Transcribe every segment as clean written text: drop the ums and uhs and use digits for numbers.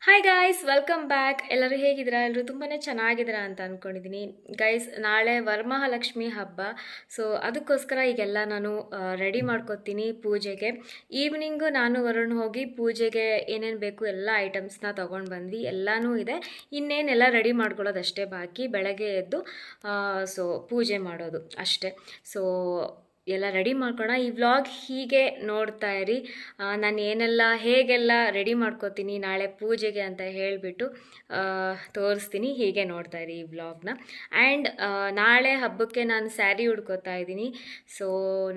Hi guys, welcome back. ಎಲ್ಲರೂ ಹೇಗಿದ್ದೀರಾ? ಎಲ್ಲರೂ ತುಂಬಾ ಚೆನ್ನಾಗಿದ್ದೀರಾ ಅಂತ ಅಂದ್ಕೊಂಡಿದ್ದೀನಿ. ಗೈಸ್, ನಾಳೆ ವರಮಹಾಲಕ್ಷ್ಮಿ ಹಬ್ಬ. ಸೊ ಅದಕ್ಕೋಸ್ಕರ ಈಗೆಲ್ಲ ನಾನು ರೆಡಿ ಮಾಡ್ಕೊತೀನಿ ಪೂಜೆಗೆ. ಈವ್ನಿಂಗು ನಾನು ವರುಣ್ ಹೋಗಿ ಪೂಜೆಗೆ ಏನೇನು ಬೇಕು ಎಲ್ಲ ಐಟಮ್ಸ್ನ ತೊಗೊಂಡು ಬಂದ್ವಿ. ಎಲ್ಲನೂ ಇದೆ. ಇನ್ನೇನೆಲ್ಲ ರೆಡಿ ಮಾಡ್ಕೊಳ್ಳೋದಷ್ಟೇ ಬಾಕಿ. ಬೆಳಗ್ಗೆ ಎದ್ದು ಸೊ ಪೂಜೆ ಮಾಡೋದು ಅಷ್ಟೇ. ಸೊ ಎಲ್ಲ ರೆಡಿ ಮಾಡ್ಕೊಳ್ಳೋಣ. ಈ ವ್ಲಾಗ್ ಹೀಗೆ ನೋಡ್ತಾ ಇರಿ. ನಾನು ಹೇಗೆಲ್ಲ ರೆಡಿ ಮಾಡ್ಕೋತೀನಿ ನಾಳೆ ಪೂಜೆಗೆ ಅಂತ ಹೇಳಿಬಿಟ್ಟು ತೋರಿಸ್ತೀನಿ. ಹೀಗೆ ನೋಡ್ತಾ ಇರಿ ಈ ವ್ಲಾಗ್ನ. ಆ್ಯಂಡ್ ನಾಳೆ ಹಬ್ಬಕ್ಕೆ ನಾನು ಸ್ಯಾರಿ ಉಡ್ಕೋತಾ ಇದ್ದೀನಿ. ಸೊ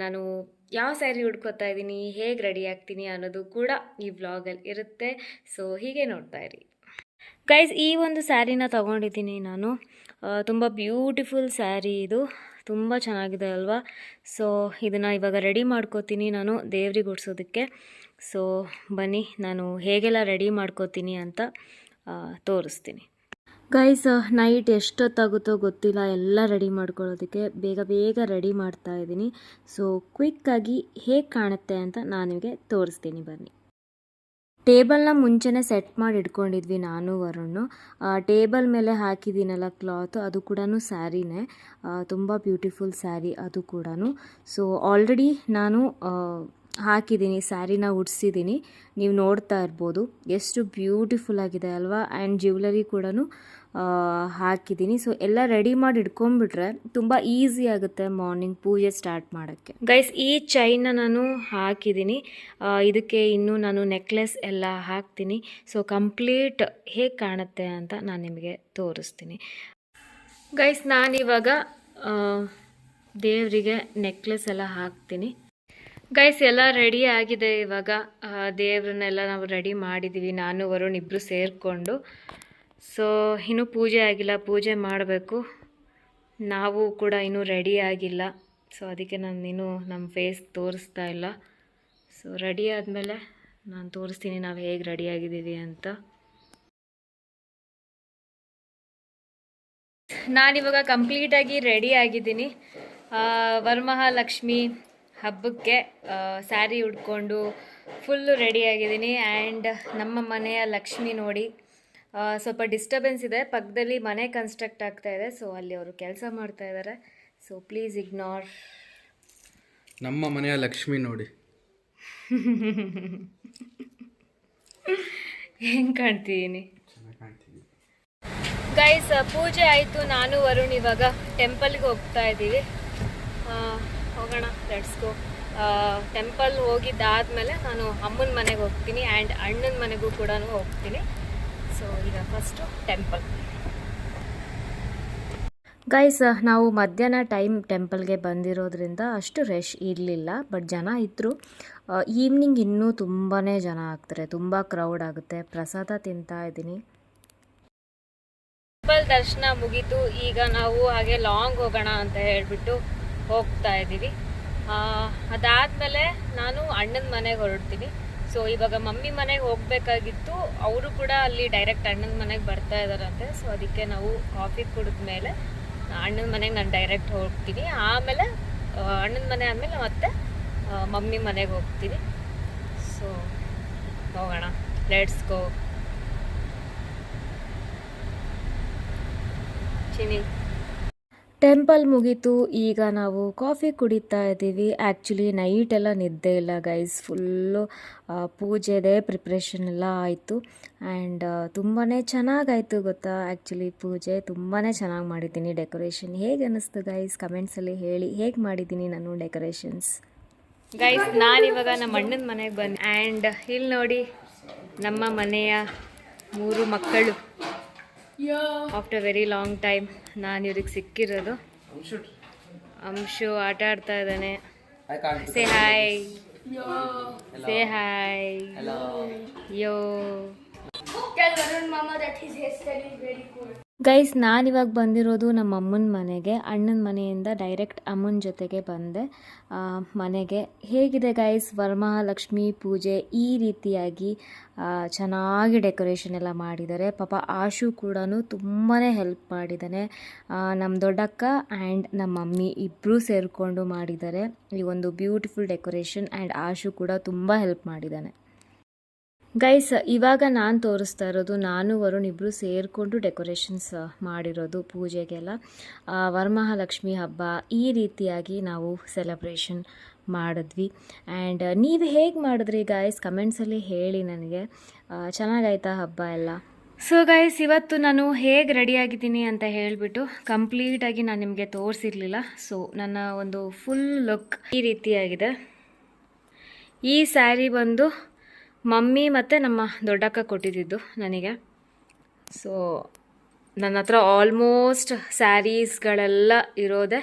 ನಾನು ಯಾವ ಸ್ಯಾರಿ ಉಡ್ಕೋತಾ ಇದ್ದೀನಿ, ಹೇಗೆ ರೆಡಿ ಆಗ್ತೀನಿ ಅನ್ನೋದು ಕೂಡ ಈ ವ್ಲಾಗಲ್ಲಿ ಇರುತ್ತೆ. ಸೊ ಹೀಗೆ ನೋಡ್ತಾ ಇರಿ ಗೈಸ್. ಈ ಒಂದು ಸ್ಯಾರಿನ ತೊಗೊಂಡಿದ್ದೀನಿ ನಾನು. ತುಂಬ ಬ್ಯೂಟಿಫುಲ್ ಸ್ಯಾರಿ ಇದು, ತುಂಬ ಚೆನ್ನಾಗಿದೆ ಅಲ್ವಾ? ಸೊ ಇದನ್ನು ಇವಾಗ ರೆಡಿ ಮಾಡ್ಕೋತೀನಿ ನಾನು ದೇವ್ರಿಗೆ ಉಡ್ಸೋದಕ್ಕೆ. ಸೊ ಬನ್ನಿ, ನಾನು ಹೇಗೆಲ್ಲ ರೆಡಿ ಮಾಡ್ಕೋತೀನಿ ಅಂತ ತೋರಿಸ್ತೀನಿ. ಗೈಸ್, ನೈಟ್ ಎಷ್ಟೊತ್ತಾಗುತ್ತೋ ಗೊತ್ತಿಲ್ಲ ಎಲ್ಲ ರೆಡಿ ಮಾಡ್ಕೊಳ್ಳೋದಕ್ಕೆ. ಬೇಗ ಬೇಗ ರೆಡಿ ಮಾಡ್ತಾ ಇದ್ದೀನಿ. ಸೊ ಕ್ವಿಕ್ಕಾಗಿ ಹೇಗೆ ಕಾಣುತ್ತೆ ಅಂತ ನಾನು ನಿಮಗೆ ತೋರಿಸ್ತೀನಿ ಬನ್ನಿ. ಟೇಬಲ್ನ ಮುಂಚೆನೇ ಸೆಟ್ ಮಾಡಿ ಇಟ್ಕೊಂಡಿದ್ವಿ ನಾನು ವರುಣ್. ಟೇಬಲ್ ಮೇಲೆ ಹಾಕಿದ್ದೀನಲ್ಲ ಕ್ಲಾತ್, ಅದು ಕೂಡ ಸ್ಯಾರಿನೇ. ತುಂಬ ಬ್ಯೂಟಿಫುಲ್ ಸ್ಯಾರಿ ಅದು ಕೂಡ. ಸೊ ಆಲ್ರೆಡಿ ನಾನು ಹಾಕಿದ್ದೀನಿ, ಸ್ಯಾರಿನ ಉಡ್ಸಿದ್ದೀನಿ. ನೀವು ನೋಡ್ತಾ ಇರ್ಬೋದು ಎಷ್ಟು ಬ್ಯೂಟಿಫುಲ್ ಆಗಿದೆ ಅಲ್ವಾ? ಆ್ಯಂಡ್ ಜ್ಯುವೆಲರಿ ಕೂಡ ಹಾಕಿದ್ದೀನಿ. ಸೊ ಎಲ್ಲ ರೆಡಿ ಮಾಡಿ ಇಟ್ಕೊಂಡ್ಬಿಟ್ರೆ ತುಂಬ ಈಸಿ ಆಗುತ್ತೆ ಮಾರ್ನಿಂಗ್ ಪೂಜೆ ಸ್ಟಾರ್ಟ್ ಮಾಡೋಕ್ಕೆ. ಗೈಸ್, ಈ ಚೈನ್ನ ನಾನು ಹಾಕಿದ್ದೀನಿ. ಇದಕ್ಕೆ ಇನ್ನೂ ನಾನು ನೆಕ್ಲೆಸ್ ಎಲ್ಲ ಹಾಕ್ತೀನಿ. ಸೊ ಕಂಪ್ಲೀಟ್ ಹೇಗೆ ಕಾಣುತ್ತೆ ಅಂತ ನಾನು ನಿಮಗೆ ತೋರಿಸ್ತೀನಿ. ಗೈಸ್, ನಾನಿವಾಗ ದೇವರಿಗೆ ನೆಕ್ಲೆಸ್ ಎಲ್ಲ ಹಾಕ್ತೀನಿ. ಗೈಸ್, ಎಲ್ಲ ರೆಡಿ ಆಗಿದೆ. ಇವಾಗ ದೇವ್ರನ್ನೆಲ್ಲ ನಾವು ರೆಡಿ ಮಾಡಿದ್ದೀವಿ, ನಾನು ವರುಣ್ ಇಬ್ಬರು ಸೇರಿಕೊಂಡು. ಸೊ ಇನ್ನೂ ಪೂಜೆ ಆಗಿಲ್ಲ, ಪೂಜೆ ಮಾಡಬೇಕು. ನಾವು ಕೂಡ ಇನ್ನೂ ರೆಡಿ ಆಗಿಲ್ಲ. ಸೊ ಅದಕ್ಕೆ ನಾನು ಇನ್ನೂ ನಮ್ಮ ಫೇಸ್ ತೋರಿಸ್ತಾ ಇಲ್ಲ. ಸೊ ರೆಡಿ ಆದಮೇಲೆ ನಾನು ತೋರಿಸ್ತೀನಿ ನಾವು ಹೇಗೆ ರೆಡಿ ಆಗಿದ್ದೀವಿ ಅಂತ. ನಾನಿವಾಗ ಕಂಪ್ಲೀಟಾಗಿ ರೆಡಿ ಆಗಿದ್ದೀನಿ. ವರಮಹಾಲಕ್ಷ್ಮಿ ಹಬ್ಬಕ್ಕೆ ಸ್ಯಾರಿ ಉಟ್ಕೊಂಡು ಫುಲ್ಲು ರೆಡಿಯಾಗಿದ್ದೀನಿ. ಆ್ಯಂಡ್ ನಮ್ಮ ಮನೆಯ ಲಕ್ಷ್ಮಿ ನೋಡಿ, ಸ್ವಲ್ಪ ಡಿಸ್ಟರ್ಬೆನ್ಸ್ ಇದೆ, ಪಕ್ಕದಲ್ಲಿ ಮನೆ ಕನ್ಸ್ಟ್ರಕ್ಟ್ ಆಗ್ತಾ ಇದೆ. ಸೊ ಅಲ್ಲಿ ಅವರು ಕೆಲಸ ಮಾಡ್ತಾ ಇದ್ದಾರೆ. So please ignore. ನಮ್ಮ ಮನೆಯ ಲಕ್ಷ್ಮಿ ನೋಡಿ ಹೆಂಗೆ ಕಾಣ್ತಿದ್ದೀನಿ ಗೈಸ್. ಪೂಜೆ ಆಯಿತು, ನಾನು ವರುಣ್ ಇವಾಗ ಟೆಂಪಲ್ಗೆ ಹೋಗ್ತಾ ಇದ್ದೀವಿ. ಹೋಗೋಣ, ಲೆಟ್ಸ್ ಗೋ. ಟೆಂಪಲ್ ಹೋಗಿದ್ದಾದಮೇಲೆ ನಾನು ಅಮ್ಮನ ಮನೆಗೆ ಹೋಗ್ತೀನಿ ಆ್ಯಂಡ್ ಅಣ್ಣನ ಮನೆಗೂ ಕೂಡ ಹೋಗ್ತೀನಿ. ಸೊ ಈಗ ಫಸ್ಟು ಟೆಂಪಲ್. ಗೈಸ್, ನಾವು ಮಧ್ಯಾಹ್ನ ಟೈಮ್ ಟೆಂಪಲ್ಗೆ ಬಂದಿರೋದ್ರಿಂದ ಅಷ್ಟು ರಶ್ ಇರಲಿಲ್ಲ, ಬಟ್ ಜನ ಇದ್ದರು. ಈವ್ನಿಂಗ್ ಇನ್ನೂ ತುಂಬಾ ಜನ ಆಗ್ತಾರೆ, ತುಂಬ ಕ್ರೌಡ್ ಆಗುತ್ತೆ. ಪ್ರಸಾದ ತಿಂತಾ ಇದ್ದೀನಿ. ಟೆಂಪಲ್ ದರ್ಶನ ಮುಗೀತು. ಈಗ ನಾವು ಹಾಗೆ ಲಾಂಗ್ ಹೋಗೋಣ ಅಂತ ಹೇಳಿಬಿಟ್ಟು ಹೋಗ್ತಾ ಇದ್ದೀವಿ. ಅದಾದಮೇಲೆ ನಾನು ಅಣ್ಣನ ಮನೆಗೆ ಹೊರಡ್ತೀನಿ. ಸೊ ಇವಾಗ ಮಮ್ಮಿ ಮನೆಗೆ ಹೋಗಬೇಕಾಗಿತ್ತು, ಅವರು ಕೂಡ ಅಲ್ಲಿ ಡೈರೆಕ್ಟ್ ಅಣ್ಣನ ಮನೆಗೆ ಬರ್ತಾ ಇದ್ದಾರಂತೆ. ಸೊ ಅದಕ್ಕೆ ನಾವು ಕಾಫಿ ಕುಡಿದ ಮೇಲೆ ಅಣ್ಣನ ಮನೆಗೆ ನಾನು ಡೈರೆಕ್ಟ್ ಹೋಗ್ತೀನಿ. ಆಮೇಲೆ ಅಣ್ಣನ ಮನೆ ಆದಮೇಲೆ ಮತ್ತೆ ಮಮ್ಮಿ ಮನೆಗೆ ಹೋಗ್ತೀನಿ. ಸೊ ಹೋಗೋಣ, ಲೆಟ್ಸ್ ಗೋ. ಚಿನಿ ಟೆಂಪಲ್ ಮುಗೀತು. ಈಗ ನಾವು ಕಾಫಿ ಕುಡಿತಾ ಇದ್ದೀವಿ. ಆ್ಯಕ್ಚುಲಿ ನೈಟೆಲ್ಲ ನಿದ್ದೆ ಇಲ್ಲ ಗೈಸ್, ಫುಲ್ಲು ಪೂಜೆದೇ ಪ್ರಿಪ್ರೇಷನ್ ಎಲ್ಲ ಆಯಿತು. ಆ್ಯಂಡ್ ತುಂಬಾ ಚೆನ್ನಾಗಾಯಿತು ಗೊತ್ತಾ. ಆ್ಯಕ್ಚುಲಿ ಪೂಜೆ ತುಂಬಾ ಚೆನ್ನಾಗಿ ಮಾಡಿದ್ದೀನಿ. ಡೆಕೋರೇಷನ್ ಹೇಗೆ ಅನ್ನಿಸ್ತು ಗೈಸ್, ಕಮೆಂಟ್ಸಲ್ಲಿ ಹೇಳಿ ಹೇಗೆ ಮಾಡಿದ್ದೀನಿ ನಾನು ಡೆಕೋರೇಷನ್ಸ್. ಗೈಸ್, ನಾನಿವಾಗ ನಮ್ಮ ಅಣ್ಣನ ಮನೆಗೆ ಬಂದೆ. ಆ್ಯಂಡ್ ಇಲ್ಲಿ ನೋಡಿ ನಮ್ಮ ಮನೆಯ 3 ಮಕ್ಕಳು. ಆಫ್ಟರ್ ವೆರಿ ಲಾಂಗ್ ಟೈಮ್ ನಾನು ಇವ್ರಿಗೆ ಸಿಕ್ಕಿರೋದು. ಅಂಶು ಆಟ ಆಡ್ತಾ ಇದ್ದಾನೆ. Say hi, say hi. Yo guys, ನಾನಿವಾಗ ಬಂದಿರೋದು ನಮ್ಮ ಅಮ್ಮನ ಮನೆಗೆ. ಅಣ್ಣನ ಮನೆಯಿಂದ ಡೈರೆಕ್ಟ್ ಅಮ್ಮನ ಜೊತೆಗೆ ಬಂದೆ ಮನೆಗೆ. ಹೇಗಿದೆ ಗೈಸ್ ವರಮಹಾಲಕ್ಷ್ಮಿ ಪೂಜೆ? ಈ ರೀತಿಯಾಗಿ ಚೆನ್ನಾಗಿ ಡೆಕೋರೇಷನ್ ಎಲ್ಲ ಮಾಡಿದ್ದಾರೆ. ಪಾಪ ಆಶು ಕೂಡ ತುಂಬಾ ಹೆಲ್ಪ್ ಮಾಡಿದ್ದಾನೆ. ನಮ್ಮ ದೊಡ್ಡಕ್ಕ ಆ್ಯಂಡ್ ನಮ್ಮ ಮಮ್ಮಿ ಇಬ್ಬರೂ ಸೇರಿಕೊಂಡು ಮಾಡಿದ್ದಾರೆ ಈ ಒಂದು ಬ್ಯೂಟಿಫುಲ್ ಡೆಕೋರೇಷನ್. ಆ್ಯಂಡ್ ಆಶು ಕೂಡ ತುಂಬ ಹೆಲ್ಪ್ ಮಾಡಿದ್ದಾನೆ. ಗೈಸ್ ಇವಾಗ ನಾನು ತೋರಿಸ್ತಾ ಇರೋದು ನಾನು ವರುಣ್ ಇಬ್ಬರು ಸೇರಿಕೊಂಡು ಡೆಕೋರೇಷನ್ಸ್ ಮಾಡಿರೋದು ಪೂಜೆಗೆಲ್ಲ. ವರಮಹಾಲಕ್ಷ್ಮಿ ಹಬ್ಬ ಈ ರೀತಿಯಾಗಿ ನಾವು ಸೆಲೆಬ್ರೇಷನ್ ಮಾಡಿದ್ವಿ. ಆ್ಯಂಡ್ ನೀವು ಹೇಗೆ ಮಾಡಿದ್ರಿ ಗೈಸ್ ಕಮೆಂಟ್ಸಲ್ಲಿ ಹೇಳಿ ನನಗೆ. ಚೆನ್ನಾಗಾಯ್ತಾ ಹಬ್ಬ ಎಲ್ಲ? ಸೊ ಗೈಸ್ ಇವತ್ತು ನಾನು ಹೇಗೆ ರೆಡಿಯಾಗಿದ್ದೀನಿ ಅಂತ ಹೇಳಿಬಿಟ್ಟು ಕಂಪ್ಲೀಟಾಗಿ ನಾನು ನಿಮಗೆ ತೋರಿಸಿರಲಿಲ್ಲ. ಸೊ ನನ್ನ ಒಂದು ಫುಲ್ ಲುಕ್ ಈ ರೀತಿಯಾಗಿದೆ. ಈ ಸ್ಯಾರಿ ಬಂದು ಮಮ್ಮಿ ಮತ್ತು ನಮ್ಮ ದೊಡ್ಡಕ್ಕ ಕೊಟ್ಟಿದ್ದಿದ್ದು ನನಗೆ. ಸೊ ನನ್ನ ಹತ್ರ ಆಲ್ಮೋಸ್ಟ್ ಸ್ಯಾರೀಸ್ಗಳೆಲ್ಲ ಇರೋದೆ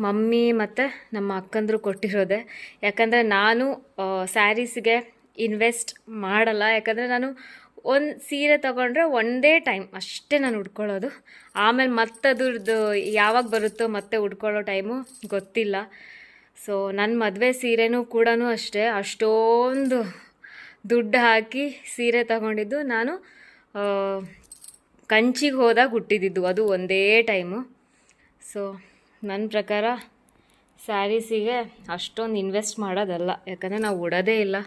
ಮಮ್ಮಿ ಮತ್ತು ನಮ್ಮ ಅಕ್ಕಂದರು ಕೊಟ್ಟಿರೋದೆ. ಯಾಕಂದರೆ ನಾನು ಸ್ಯಾರೀಸ್ಗೆ ಇನ್ವೆಸ್ಟ್ ಮಾಡಲ್ಲ. ಯಾಕಂದರೆ ನಾನು ಒಂದು ಸೀರೆ ತೊಗೊಂಡ್ರೆ ಒಂದೇ ಟೈಮ್ ಅಷ್ಟೇ ನಾನು ಉಟ್ಕೊಳ್ಳೋದು. ಆಮೇಲೆ ಮತ್ತೆ ಅದ್ರದ್ದು ಯಾವಾಗ ಬರುತ್ತೋ ಮತ್ತೆ ಉಟ್ಕೊಳ್ಳೋ ಟೈಮು ಗೊತ್ತಿಲ್ಲ. ಸೊ ನನ್ನ ಮದುವೆ ಸೀರೆನೂ ಕೂಡ ಅಷ್ಟೇ ಅಷ್ಟೊಂದು ದುಡ್ಡು ಹಾಕಿ ಸೀರೆ ತಗೊಂಡಿದ್ದು ನಾನು ಕಂಚಿಗೆ ಹೋದಾಗ ಹುಟ್ಟಿದ್ದು, ಅದು ಒಂದೇ ಟೈಮು. ಸೊ ನನ್ನ ಪ್ರಕಾರ ಸ್ಯಾರೀಸಿಗೆ ಅಷ್ಟೊಂದು ಇನ್ವೆಸ್ಟ್ ಮಾಡೋದಲ್ಲ. ಯಾಕಂದರೆ ನಾವು ಉಡೋದೇ ಇಲ್ಲ,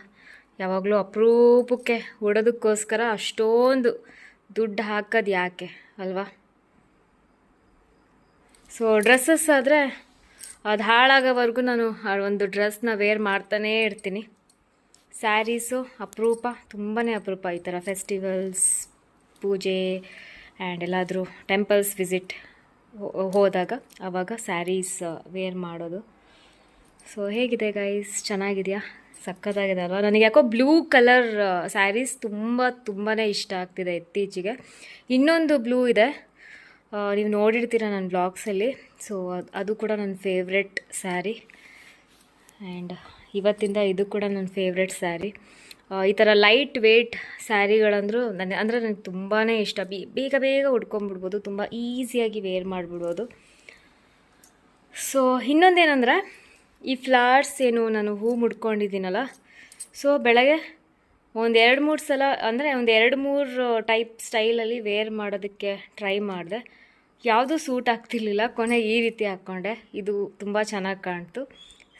ಯಾವಾಗಲೂ ಅಪರೂಪಕ್ಕೆ ಉಡೋದಕ್ಕೋಸ್ಕರ ಅಷ್ಟೊಂದು ದುಡ್ಡು ಹಾಕೋದು ಯಾಕೆ ಅಲ್ವಾ? ಸೊ ಡ್ರೆಸ್ಸಸ್ ಆದರೆ ಅದು ಹಾಳಾಗೋವರೆಗೂ ನಾನು ಒಂದು ಡ್ರೆಸ್ನ ವೇರ್ ಮಾಡ್ತಾನೇ ಇರ್ತೀನಿ. ಸ್ಯಾರೀಸು ಅಪರೂಪ, ತುಂಬಾ ಅಪರೂಪ. ಈ ಥರ ಫೆಸ್ಟಿವಲ್ಸ್, ಪೂಜೆ ಆ್ಯಂಡ್ ಎಲ್ಲಾದರೂ ಟೆಂಪಲ್ಸ್ ವಿಸಿಟ್ ಹೋದಾಗ ಆವಾಗ ಸ್ಯಾರೀಸ್ ವೇರ್ ಮಾಡೋದು. ಸೊ ಹೇಗಿದೆ ಗೈಸ್, ಚೆನ್ನಾಗಿದೆಯಾ? ಸಕ್ಕತ್ತಾಗಿದೆ ಅಲ್ವಾ? ನನಗೆ ಯಾಕೋ ಬ್ಲೂ ಕಲರ್ ಸ್ಯಾರೀಸ್ ತುಂಬಾ ಇಷ್ಟ ಆಗ್ತಿದೆ ಇತ್ತೀಚೆಗೆ. ಇನ್ನೊಂದು ಬ್ಲೂ ಇದೆ, ನೀವು ನೋಡಿರ್ತೀರ ನನ್ನ ಬ್ಲಾಗ್ಸಲ್ಲಿ. ಸೊ ಅದು ಕೂಡ ನನ್ನ ಫೇವ್ರೆಟ್ ಸ್ಯಾರಿ. ಆ್ಯಂಡ್ ಇವತ್ತಿಂದ ಇದು ಕೂಡ ನನ್ನ ಫೇವ್ರೆಟ್ ಸ್ಯಾರಿ. ಈ ಥರ ಲೈಟ್ ವೇಟ್ ಸ್ಯಾರಿಗಳಂದ್ರೂ ನನಗೆ ತುಂಬಾ ಇಷ್ಟ. ಬೇಗ ಬೇಗ ಉಟ್ಕೊಂಡ್ಬಿಡ್ಬೋದು, ತುಂಬ ಈಸಿಯಾಗಿ ವೇರ್ ಮಾಡಿಬಿಡ್ಬೋದು. ಸೊ ಇನ್ನೊಂದೇನೆಂದರೆ ಈ ಫ್ಲವರ್ಸ್ ಏನು ನಾನು ಹೂ ಮುಡ್ಕೊಂಡಿದ್ದೀನಲ್ಲ, ಸೊ ಬೆಳಗ್ಗೆ ಒಂದು 2-3 ಸಲ ಅಂದರೆ ಒಂದು 2-3 ಟೈಪ್ ಸ್ಟೈಲಲ್ಲಿ ವೇರ್ ಮಾಡೋದಕ್ಕೆ ಟ್ರೈ ಮಾಡಿದೆ. ಯಾವುದೂ ಸೂಟ್ ಆಗ್ತಿರ್ಲಿಲ್ಲ. ಕೊನೆಗೆ ಈ ರೀತಿ ಹಾಕ್ಕೊಂಡೆ, ಇದು ತುಂಬ ಚೆನ್ನಾಗಿ ಕಾಣ್ತು.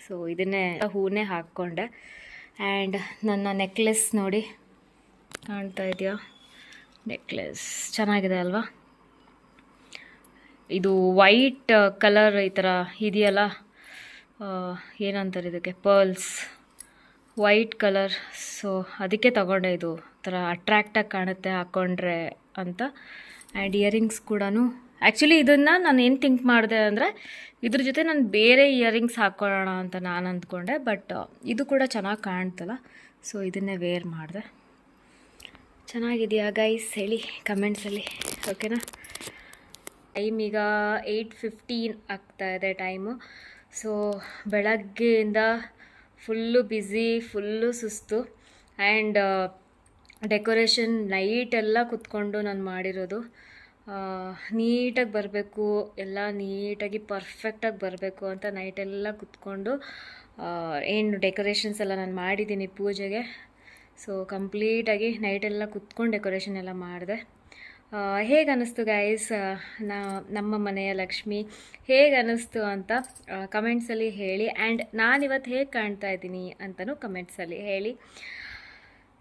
ಸೊ ಇದನ್ನೇ ಹೂನೇ ಹಾಕ್ಕೊಂಡೆ. ಆ್ಯಂಡ್ ನನ್ನ ನೆಕ್ಲೆಸ್ ನೋಡಿ, ಕಾಣ್ತಾ ಇದೆಯಾ? ನೆಕ್ಲೆಸ್ ಚೆನ್ನಾಗಿದೆ ಅಲ್ವಾ? ಇದು ವೈಟ್ ಕಲರ್ ಈ ಥರ ಇದೆಯಲ್ಲ, ಏನಂತಾರೆ ಇದಕ್ಕೆ, ಪರ್ಲ್ಸ್ ವೈಟ್ ಕಲರ್. ಸೊ ಅದಕ್ಕೆ ತಗೊಂಡೆ, ಇದು ಥರ ಅಟ್ರ್ಯಾಕ್ಟಾಗಿ ಕಾಣುತ್ತೆ ಹಾಕ್ಕೊಂಡ್ರೆ ಅಂತ. ಆ್ಯಂಡ್ ಇಯರಿಂಗ್ಸ್ ಕೂಡ ಆ್ಯಕ್ಚುಲಿ ಇದನ್ನು ನಾನು ಏನು ಥಿಂಕ್ ಮಾಡಿದೆ ಅಂದರೆ ಇದ್ರ ಜೊತೆ ನಾನು ಬೇರೆ ಇಯರಿಂಗ್ಸ್ ಹಾಕ್ಕೊಳ್ಳೋಣ ಅಂತ ನಾನು ಅಂದ್ಕೊಂಡೆ. ಬಟ್ ಇದು ಕೂಡ ಚೆನ್ನಾಗಿ ಕಾಣ್ತಲ್ಲ, ಸೊ ಇದನ್ನೇ ವೇರ್ ಮಾಡಿದೆ. ಚೆನ್ನಾಗಿದೆಯಾ ಗೈಸ್ ಹೇಳಿ ಕಮೆಂಟ್ಸಲ್ಲಿ, ಓಕೆನಾ? ಟೈಮ್ ಈಗ 8:15 ಆಗ್ತಾಯಿದೆ ಟೈಮು. ಸೊ ಬೆಳಗ್ಗೆಯಿಂದ ಫುಲ್ಲು ಬ್ಯುಸಿ, ಫುಲ್ಲು ಸುಸ್ತು. ಆ್ಯಂಡ್ ಡೆಕೋರೇಷನ್ ನೈಟೆಲ್ಲ ಕುತ್ಕೊಂಡು ನಾನು ಮಾಡಿರೋದು. ನೀಟಾಗಿ ಬರಬೇಕು, ಎಲ್ಲ ನೀಟಾಗಿ ಪರ್ಫೆಕ್ಟಾಗಿ ಬರಬೇಕು ಅಂತ ನೈಟೆಲ್ಲ ಕುತ್ಕೊಂಡು ಏನು ಡೆಕೋರೇಷನ್ಸ್ ಎಲ್ಲ ನಾನು ಮಾಡಿದ್ದೀನಿ ಪೂಜೆಗೆ. ಸೊ ಕಂಪ್ಲೀಟಾಗಿ ನೈಟೆಲ್ಲ ಕುತ್ಕೊಂಡು ಡೆಕೋರೇಷನ್ ಎಲ್ಲ ಮಾಡಿದೆ. ಹೇಗೆ ಅನ್ನಿಸ್ತು ಗೈಸ್ ನಮ್ಮ ಮನೆಯ ಲಕ್ಷ್ಮಿ, ಹೇಗೆ ಅನ್ನಿಸ್ತು ಅಂತ ಕಮೆಂಟ್ಸಲ್ಲಿ ಹೇಳಿ. ಆ್ಯಂಡ್ ನಾನಿವತ್ತು ಹೇಗೆ ಕಾಣ್ತಾ ಇದ್ದೀನಿ ಅಂತಲೂ ಕಮೆಂಟ್ಸಲ್ಲಿ ಹೇಳಿ.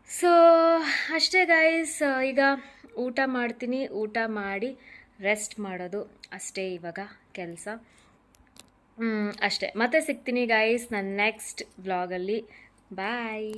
ಸೊ ಅಷ್ಟೇ ಗೈಸ್, ಈಗ ಊಟ ಮಾಡ್ತೀನಿ. ಊಟ ಮಾಡಿ ರೆಸ್ಟ್ ಮಾಡೋದು ಅಷ್ಟೇ ಇವಾಗ ಕೆಲಸ. ಅಷ್ಟೇ, ಮತ್ತೆ ಸಿಗ್ತೀನಿ ಗೈಸ್ ನನ್ನ ನೆಕ್ಸ್ಟ್ ವ್ಲಾಗಲ್ಲಿ. ಬಾಯ್.